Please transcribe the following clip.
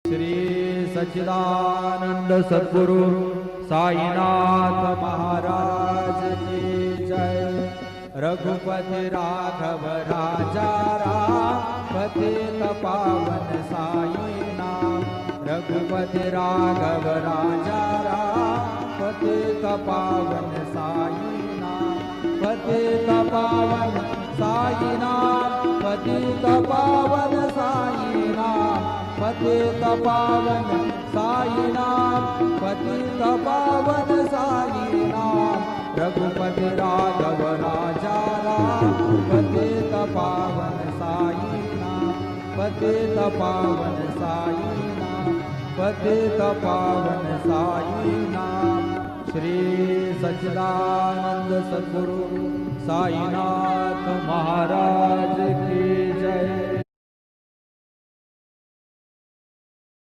श्री सच्चिदानंद सद्गुरु साईनाथ महाराज की जय। रघुपति राघव राजा राम पतित पावन साईनाथ। रघुपति राघव राजा राम पतित पावन साईनाथ। पतित पावन साईनाथ पतित पावन साईनाथ। पतित पावन साईनाथ पतित पावन साईनाथ। रघुपति राघव राजा राम पतित पावन साईनाथ। पतित पावन साईनाथ पतित पावन साईनाथ। श्री सच्चिदानंद सद्गुरु साईनाथ महाराज की जय।